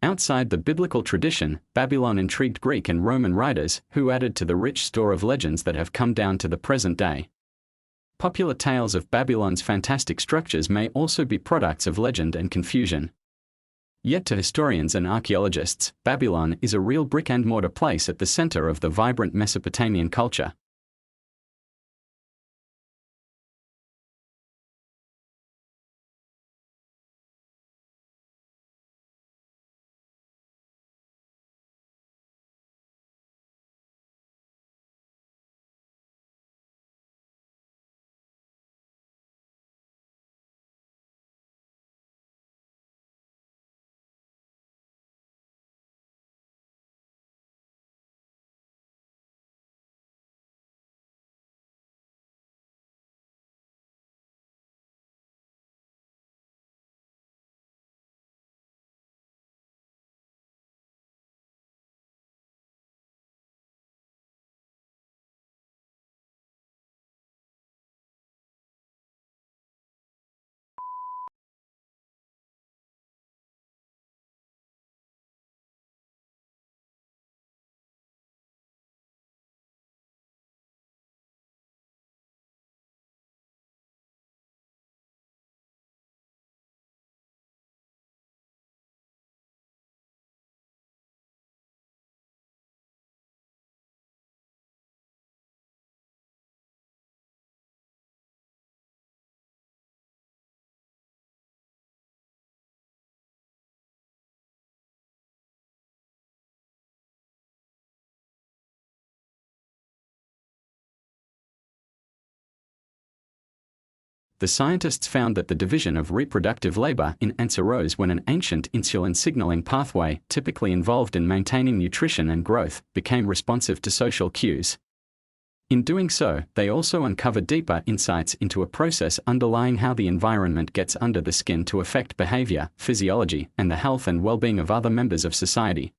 Outside the biblical tradition, Babylon intrigued Greek and Roman writers, who added to the rich store of legends that have come down to the present day. Popular tales of Babylon's fantastic structures may also be products of legend and confusion. Yet to historians and archaeologists, Babylon is a real brick-and-mortar place at the center of the vibrant Mesopotamian culture. The scientists found that the division of reproductive labor in ants arose when an ancient insulin signaling pathway, typically involved in maintaining nutrition and growth, became responsive to social cues. In doing so, they also uncovered deeper insights into a process underlying how the environment gets under the skin to affect behavior, physiology, and the health and well-being of other members of society.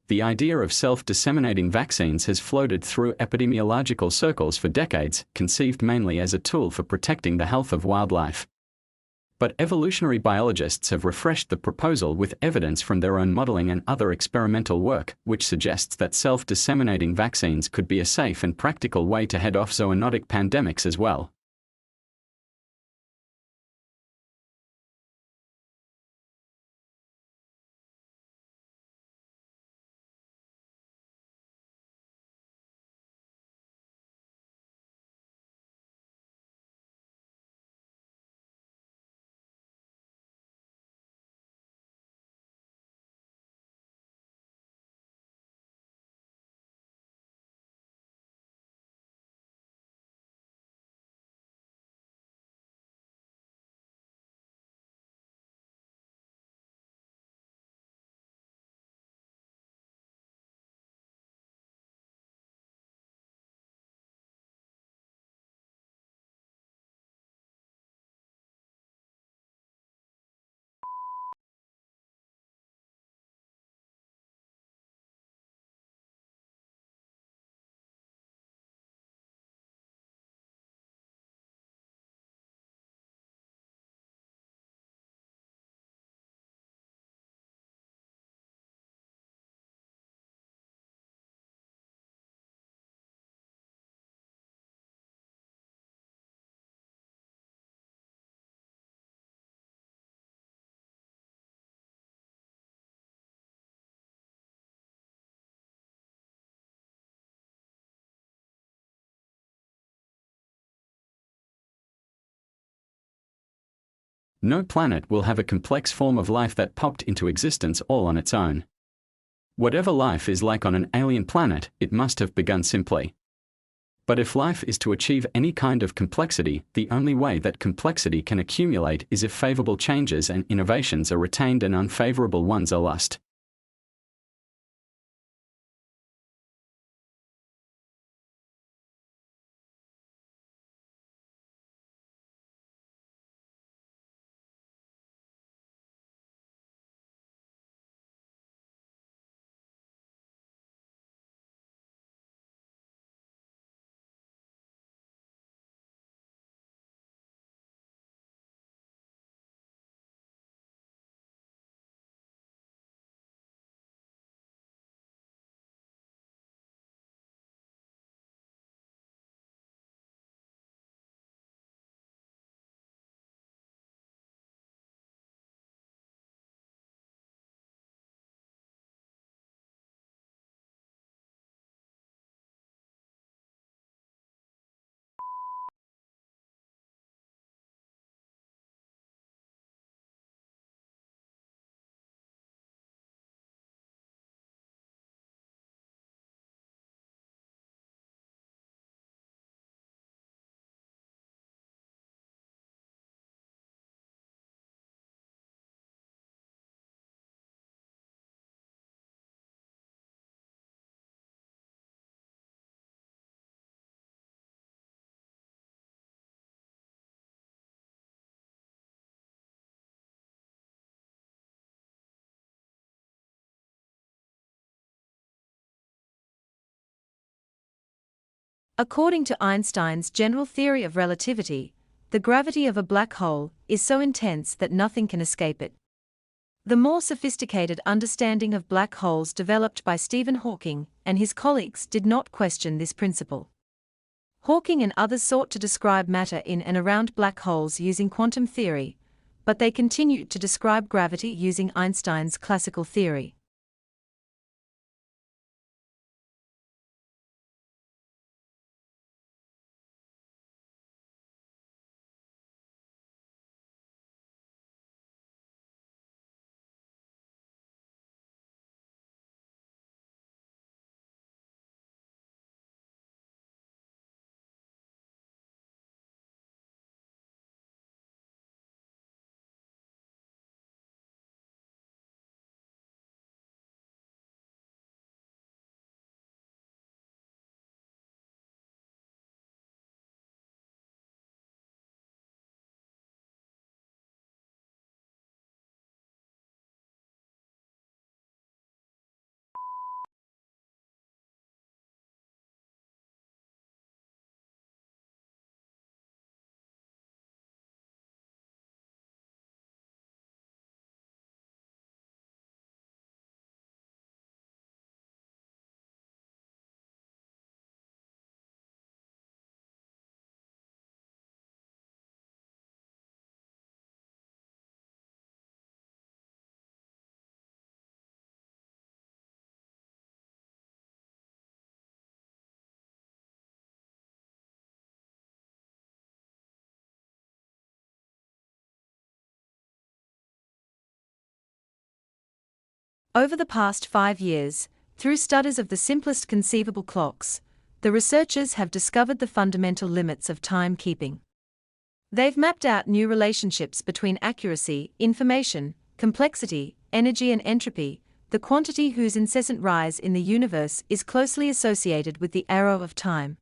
The idea of self-disseminating vaccines has floated through epidemiological circles for decades, conceived mainly as a tool for protecting the health of wildlife. But evolutionary biologists have refreshed the proposal with evidence from their own modeling and other experimental work, which suggests that self-disseminating vaccines could be a safe and practical way to head off zoonotic pandemics as well. No planet will have a complex form of life that popped into existence all on its own. Whatever life is like on an alien planet, it must have begun simply. But if life is to achieve any kind of complexity, the only way that complexity can accumulate is if favorable changes and innovations are retained and unfavorable ones are lost. According to Einstein's general theory of relativity, the gravity of a black hole is so intense that nothing can escape it. The more sophisticated understanding of black holes developed by Stephen Hawking and his colleagues did not question this principle. Hawking and others sought to describe matter in and around black holes using quantum theory, but they continued to describe gravity using Einstein's classical theory. Over the past 5 years, through studies of the simplest conceivable clocks, the researchers have discovered the fundamental limits of timekeeping. They've mapped out new relationships between accuracy, information, complexity, energy and entropy, the quantity whose incessant rise in the universe is closely associated with the arrow of time.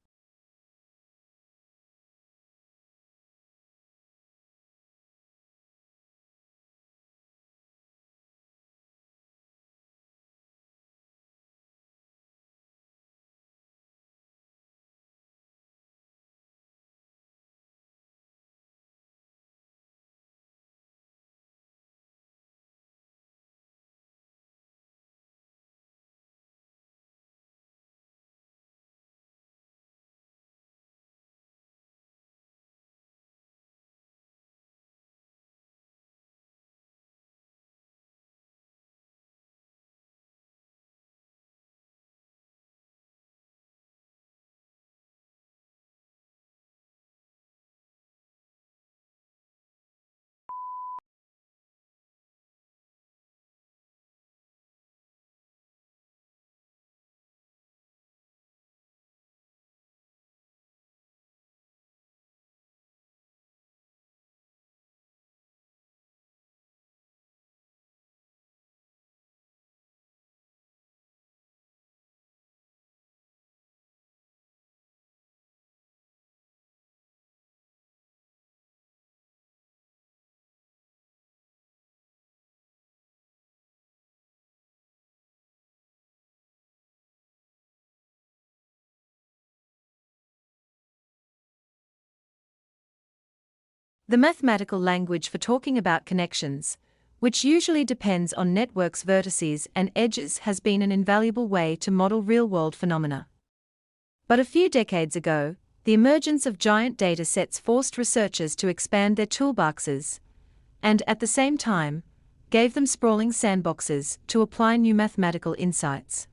The mathematical language for talking about connections, which usually depends on networks' vertices and edges, has been an invaluable way to model real-world phenomena. But a few decades ago, the emergence of giant data sets forced researchers to expand their toolboxes, and at the same time, gave them sprawling sandboxes to apply new mathematical insights.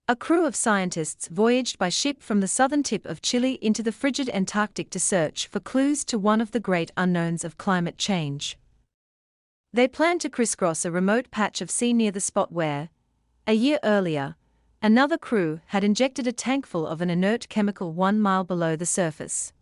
A crew of scientists voyaged by ship from the southern tip of Chile into the frigid Antarctic to search for clues to one of the great unknowns of climate change. They planned to crisscross a remote patch of sea near the spot where, a year earlier, another crew had injected a tankful of an inert chemical 1 mile below the surface.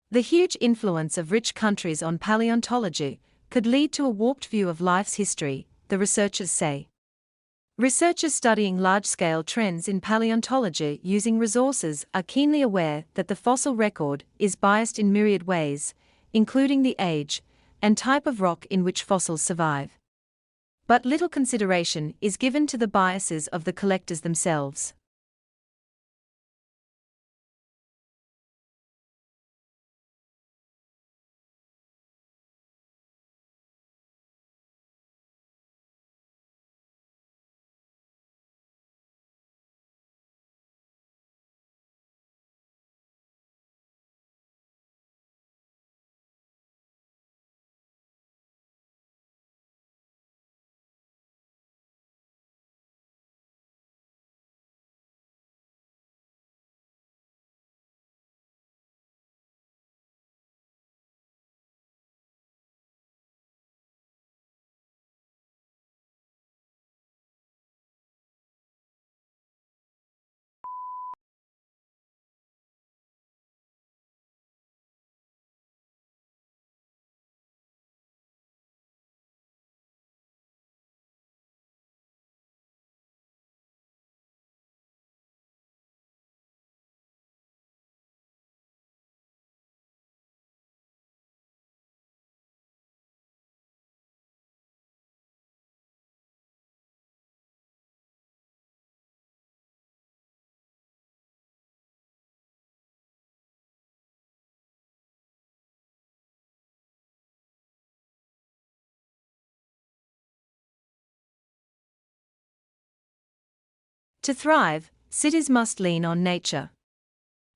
The huge influence of rich countries on paleontology could lead to a warped view of life's history, the researchers say. Researchers studying large-scale trends in paleontology using resources are keenly aware that the fossil record is biased in myriad ways, including the age and type of rock in which fossils survive. But little consideration is given to the biases of the collectors themselves. To thrive, cities must lean on nature.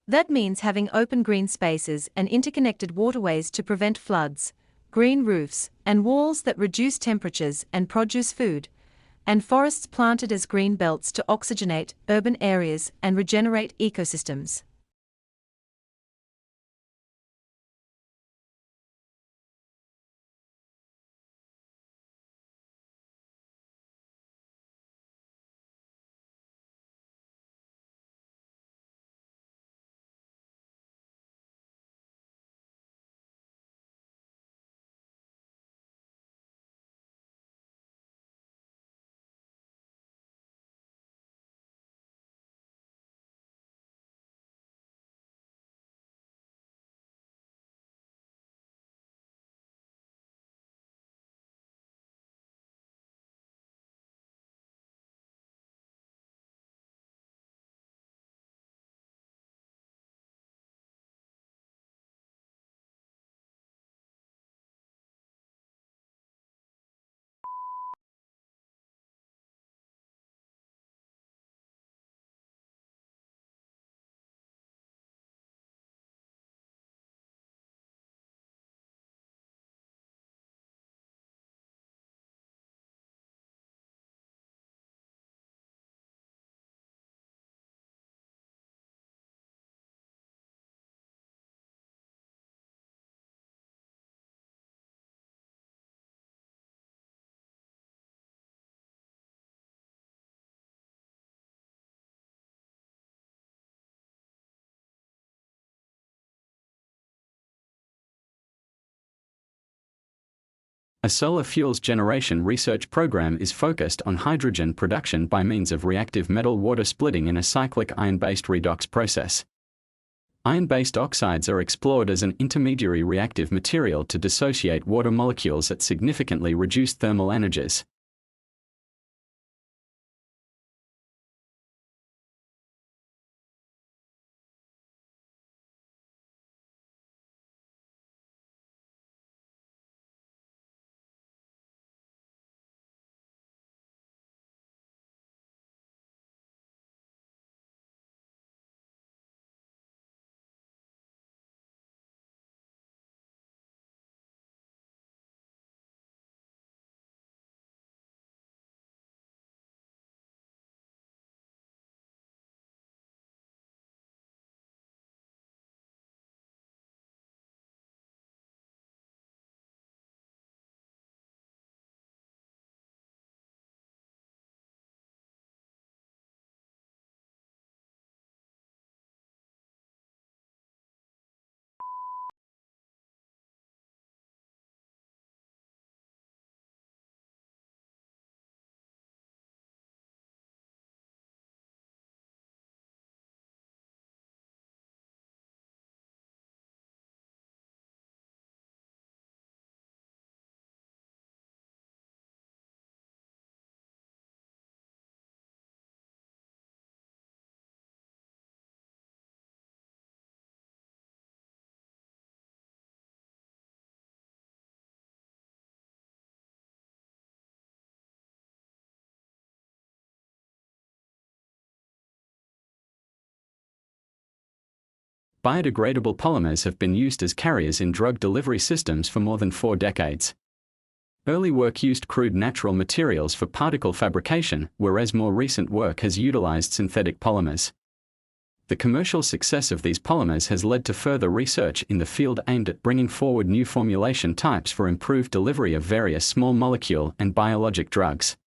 That means having open green spaces and interconnected waterways to prevent floods, green roofs, and walls that reduce temperatures and produce food, and forests planted as green belts to oxygenate urban areas and regenerate ecosystems. A solar fuels generation research program is focused on hydrogen production by means of reactive metal water splitting in a cyclic iron-based redox process. Iron-based oxides are explored as an intermediary reactive material to dissociate water molecules at significantly reduced thermal energies. Biodegradable polymers have been used as carriers in drug delivery systems for more than 4 decades. Early work used crude natural materials for particle fabrication, whereas more recent work has utilized synthetic polymers. The commercial success of these polymers has led to further research in the field aimed at bringing forward new formulation types for improved delivery of various small molecule and biologic drugs.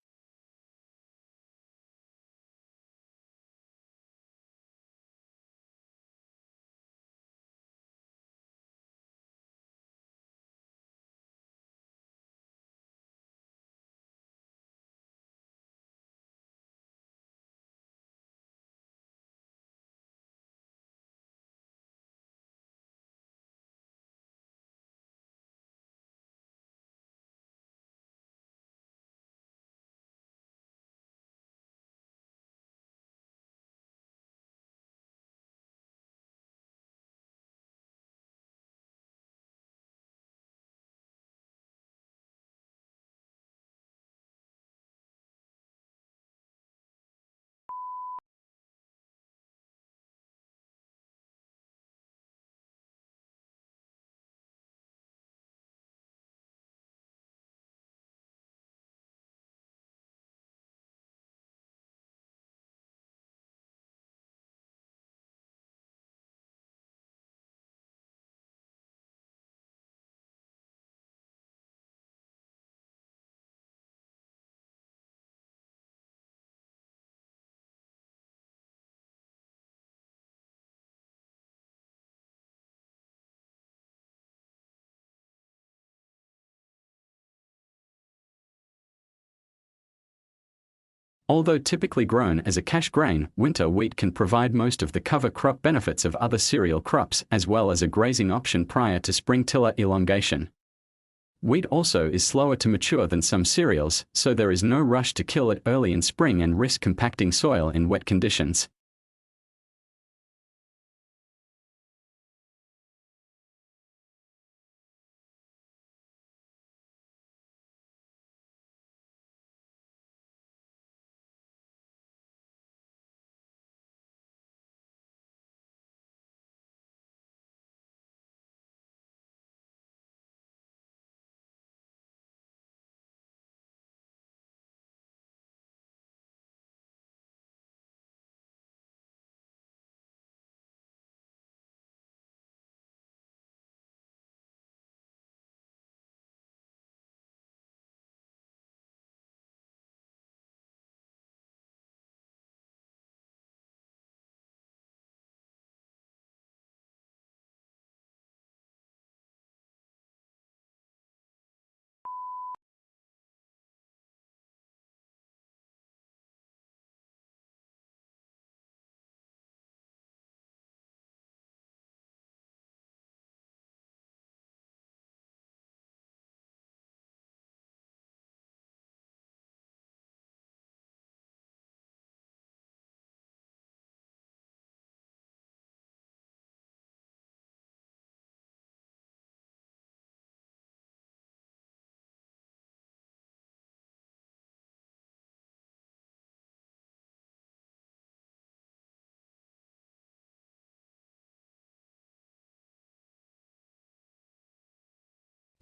Although typically grown as a cash grain, winter wheat can provide most of the cover crop benefits of other cereal crops as well as a grazing option prior to spring tiller elongation. Wheat also is slower to mature than some cereals, so there is no rush to kill it early in spring and risk compacting soil in wet conditions.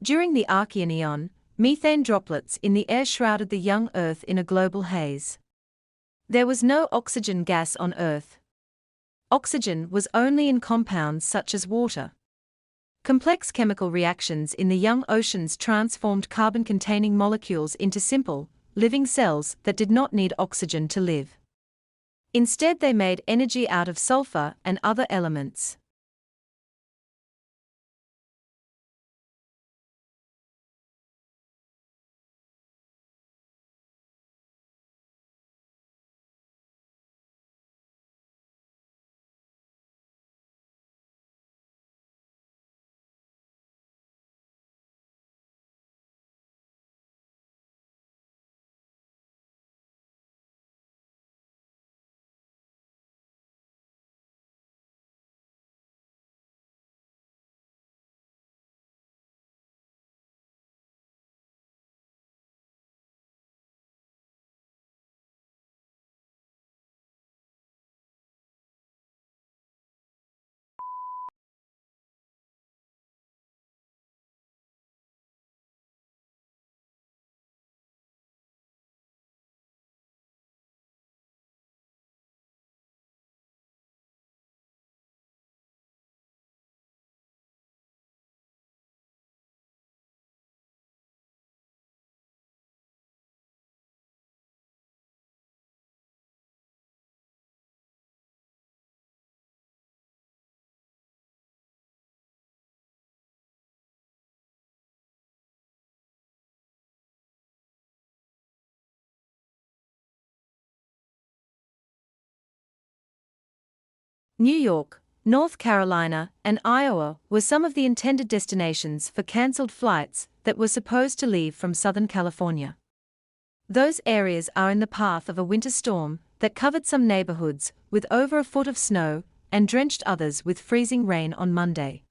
During the Archean, methane droplets in the air shrouded the young Earth in a global haze. There was no oxygen gas on Earth. Oxygen was only in compounds such as water. Complex chemical reactions in the young oceans transformed carbon-containing molecules into simple, living cells that did not need oxygen to live. Instead, they made energy out of sulfur and other elements. New York, North Carolina, and Iowa were some of the intended destinations for cancelled flights that were supposed to leave from Southern California. Those areas are in the path of a winter storm that covered some neighborhoods with over a foot of snow and drenched others with freezing rain on Monday.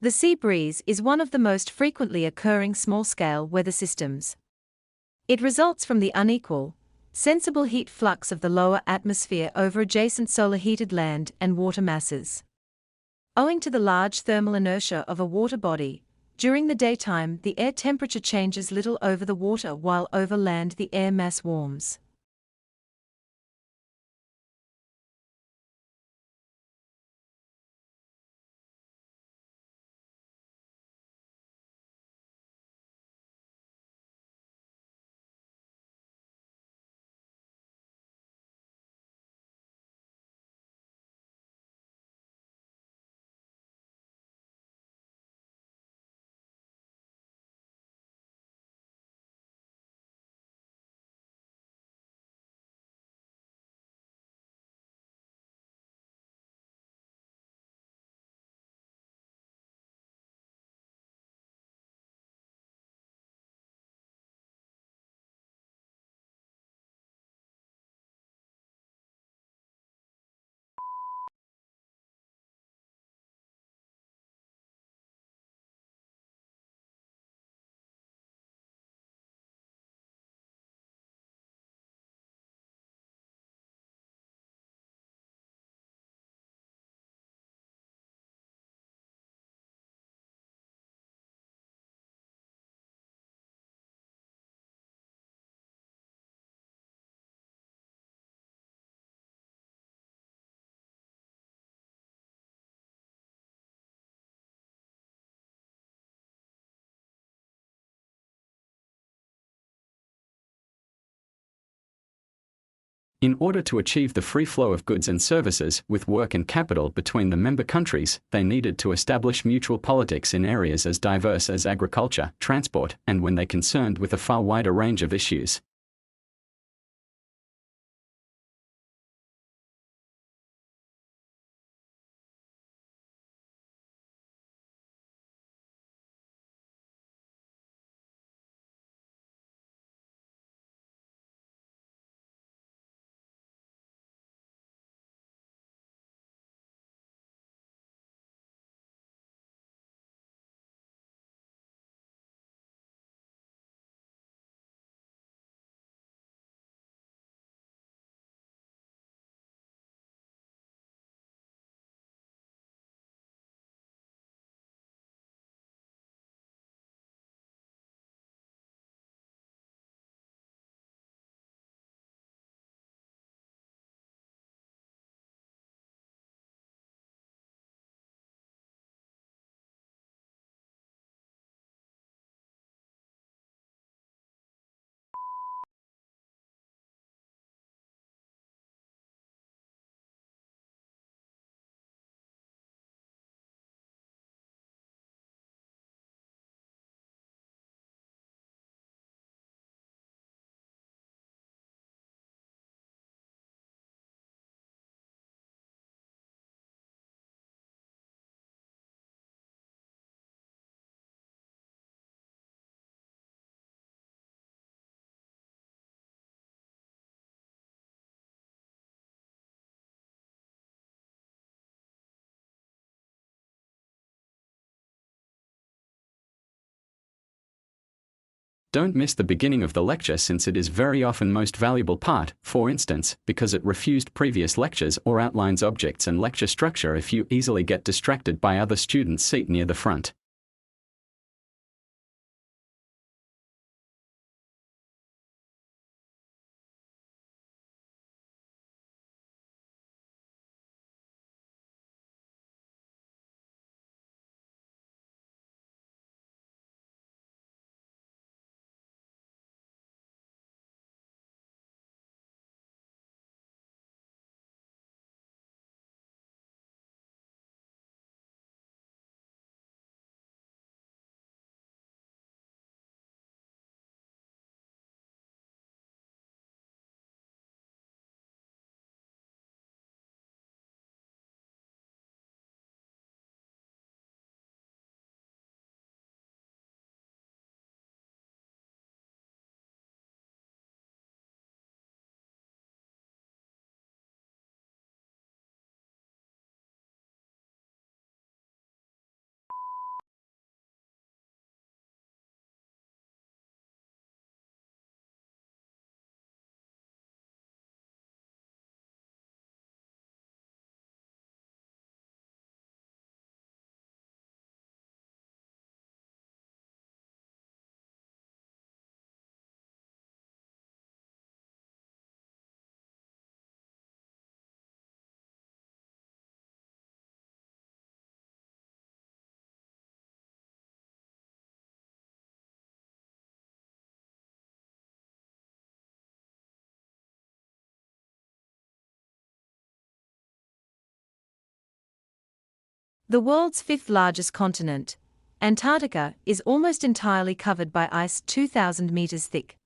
The sea breeze is one of the most frequently occurring small-scale weather systems. It results from the unequal, sensible heat flux of the lower atmosphere over adjacent solar-heated land and water masses. Owing to the large thermal inertia of a water body, during the daytime the air temperature changes little over the water, while over land the air mass warms. In order to achieve the free flow of goods and services with work and capital between the member countries, they needed to establish mutual politics in areas as diverse as agriculture, transport, and when they concerned with a far wider range of issues. Don't miss the beginning of the lecture, since it is very often most valuable part, for instance, because it refused previous lectures or outlines objects and lecture structure if you easily get distracted by other students' seat near the front. The world's fifth largest continent, Antarctica is almost entirely covered by ice 2,000 meters thick.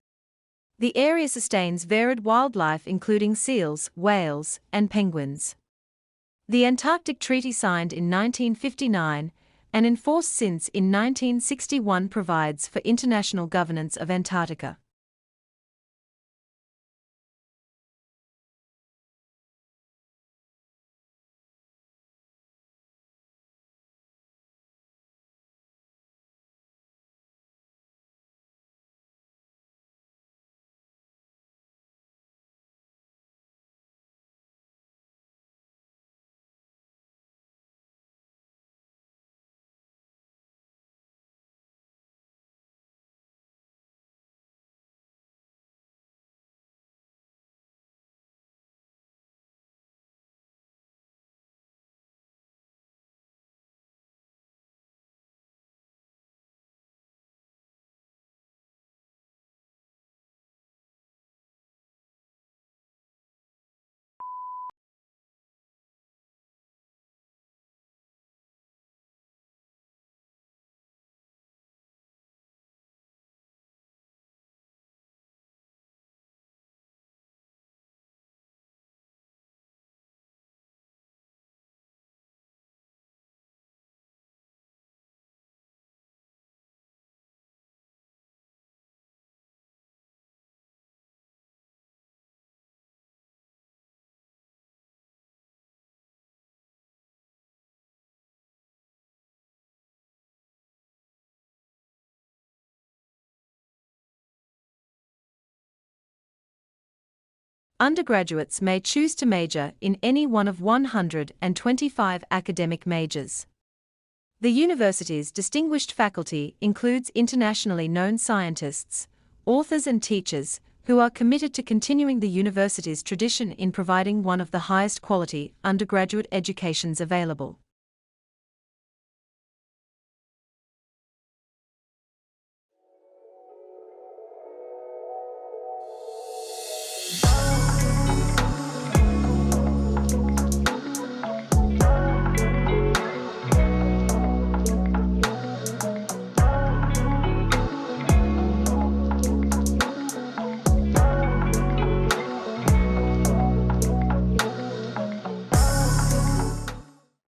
The area sustains varied wildlife including seals, whales, and penguins. The Antarctic Treaty signed in 1959 and enforced since in 1961 provides for international governance of Antarctica. Undergraduates may choose to major in any one of 125 academic majors. The university's distinguished faculty includes internationally known scientists, authors and teachers who are committed to continuing the university's tradition in providing one of the highest quality undergraduate educations available.